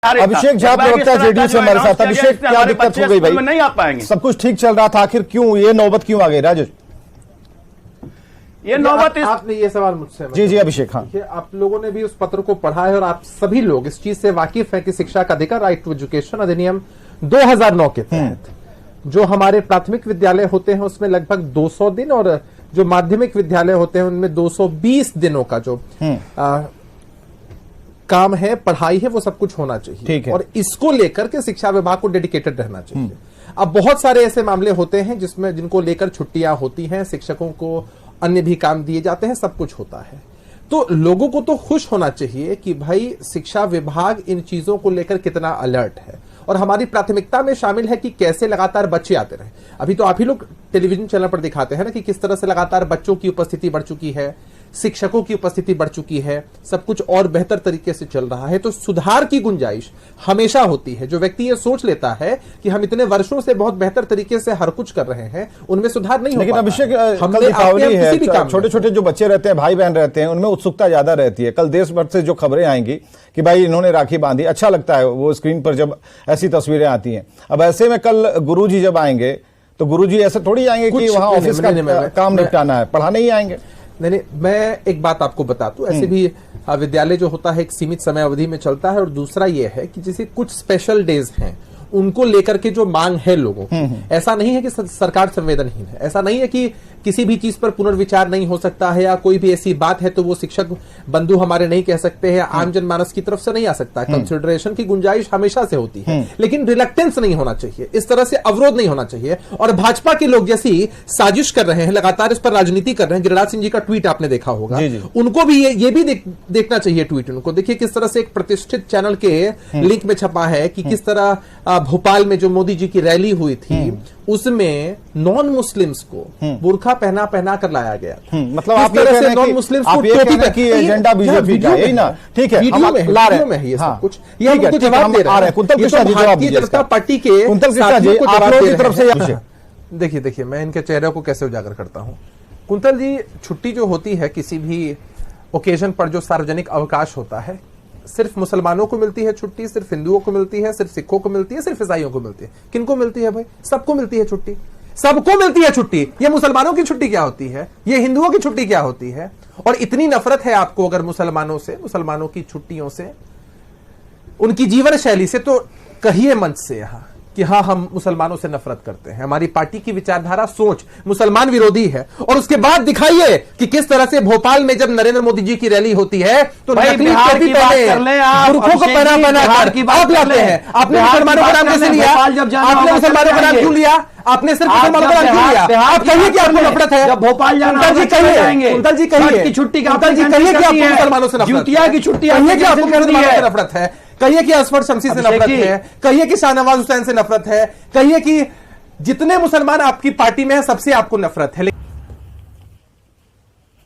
अभिषेक झा प्रवक्ता जेडीयू से हमारे साथ। अभिषेक, क्या दिक्कत हो गई भाई? नहीं आ पाएंगे। सब कुछ ठीक चल रहा था, आखिर क्यों ये नौबत क्यों आ गई? राजेश, ये नौबत आपने ये सवाल मुझसे जी अभिषेक, हाँ, आप लोगों ने भी उस पत्र को पढ़ा है और आप सभी लोग इस चीज से वाकिफ है कि शिक्षा का अधिकार, राइट टू एजुकेशन अधिनियम 2009 के तहत जो हमारे प्राथमिक विद्यालय होते हैं उसमें लगभग 200 दिन और जो माध्यमिक विद्यालय होते हैं उनमें 220 दिनों का जो काम है, पढ़ाई है, वो सब कुछ होना चाहिए। और इसको लेकर के शिक्षा विभाग को डेडिकेटेड रहना चाहिए। अब बहुत सारे ऐसे मामले होते हैं जिसमें जिनको लेकर छुट्टियां होती हैं, शिक्षकों को अन्य भी काम दिए जाते हैं, सब कुछ होता है। तो लोगों को तो खुश होना चाहिए कि भाई शिक्षा विभाग इन चीजों को लेकर कितना अलर्ट है और हमारी प्राथमिकता में शामिल है कि कैसे लगातार बच्चे आते रहे। अभी तो आप ही लोग टेलीविजन चैनल पर दिखाते हैं ना कि किस तरह से लगातार बच्चों की उपस्थिति बढ़ चुकी है, शिक्षकों की उपस्थिति बढ़ चुकी है, सब कुछ और बेहतर तरीके से चल रहा है। तो सुधार की गुंजाइश हमेशा होती है। जो व्यक्ति ये सोच लेता है कि हम इतने वर्षों से बहुत बेहतर तरीके से हर कुछ कर रहे हैं, उनमें सुधार नहीं हो पाता। लेकिन अभिषेक, कल दीपावली है, छोटे छोटे जो बच्चे रहते हैं, भाई बहन रहते हैं, उनमें उत्सुकता ज्यादा रहती है। कल देश भर से जो खबरें आएंगी कि भाई इन्होंने राखी बांधी, अच्छा लगता है वो स्क्रीन पर जब ऐसी तस्वीरें आती हैं। अब ऐसे में कल गुरुजी जब आएंगे तो गुरुजी ऐसे थोड़ी आएंगे कि वहां ऑफिस का काम निपटाना है, पढ़ाने ही आएंगे। नहीं, मैं एक बात आपको बता दूं, ऐसे भी विद्यालय जो होता है एक सीमित समय अवधि में चलता है। और दूसरा ये है कि जैसे कुछ स्पेशल डेज हैं उनको लेकर के जो मांग है लोगों की, ऐसा नहीं है कि सरकार संवेदनहीन है, ऐसा नहीं है कि किसी भी चीज पर पुनर्विचार नहीं हो सकता है या कोई भी ऐसी बात है तो वो शिक्षक बंधु हमारे नहीं कह सकते हैं, आम जनमानस की तरफ से नहीं आ सकता। कंसिडरेशन की गुंजाइश हमेशा से होती है, लेकिन रिलक्टेंस नहीं होना चाहिए, इस तरह से अवरोध नहीं होना चाहिए। और भाजपा के लोग जैसी साजिश कर रहे हैं, लगातार इस पर राजनीति कर रहे हैं। गिरिराज सिंह जी का ट्वीट आपने देखा होगा, उनको भी ये भी देखना चाहिए ट्वीट उनको। देखिए किस तरह से एक प्रतिष्ठित चैनल के लिंक में छपा है कि किस तरह भोपाल में जो मोदी जी की रैली हुई थी उसमें नॉन मुस्लिम्स को बुर्खा पहना कर लाया गया। मतलब आप ये कह रहे हैं नॉन मुस्लिम्स को टोपी पे की एजेंडा बीजेपी का, यही ना? ठीक है, वीडियो में है ये सब कुछ, ये हमको जवाब दे रहे हैं। कुंतल कृष्णा जी, भारतीय जनता पार्टी के कुंतल कृष्णा जी आप लोगों की तरफ से देखिए मैं इनके चेहरे को कैसे उजागर करता हूं। कुंतल जी, छुट्टी जो होती है किसी भी ओकेजन पर, जो सार्वजनिक अवकाश होता है, सिर्फ मुसलमानों को मिलती है छुट्टी, सिर्फ हिंदुओं को मिलती है, सिर्फ सिखों को मिलती है, सिर्फ ईसाइयों को मिलती है? किनको मिलती है भाई? सबको मिलती है छुट्टी, सबको मिलती है छुट्टी। ये मुसलमानों की छुट्टी क्या होती है, ये हिंदुओं की छुट्टी क्या होती है? और इतनी नफरत है आपको अगर मुसलमानों से, मुसलमानों की छुट्टियों से, उनकी जीवन शैली से, तो कहिए मंच से यहां कि हाँ हम मुसलमानों से नफरत करते हैं, हमारी पार्टी की विचारधारा सोच मुसलमान विरोधी है। और उसके बाद दिखाइए कि किस तरह से भोपाल में जब नरेंद्र मोदी जी की रैली होती है तो नकली टोपी पहने, बुर्खों को पहना आप लाते हैं। आपने मुसलमानों का नाम कैसे लिया? आपने मुसलमानों का नाम क्यों लिया? आपने सिर्फ मुसलमानों का नाम क्यों लिया? आप कहिए कि आपको नफरत है। जब भोपाल जाना कुंतल जी कहिए, कुंतल जी कहिए की छुट्टी का, कुंतल जी कहिए कि आपको मुसलमानों से नफरत है, की छुट्टी कहिए कि आपको मुसलमानों से नफरत है, कहिए कि असफर शमसी से नफरत है, कहिए कि शाहनवाज हुसैन से नफरत है, कहिए कि जितने मुसलमान आपकी पार्टी में है सबसे आपको नफरत है।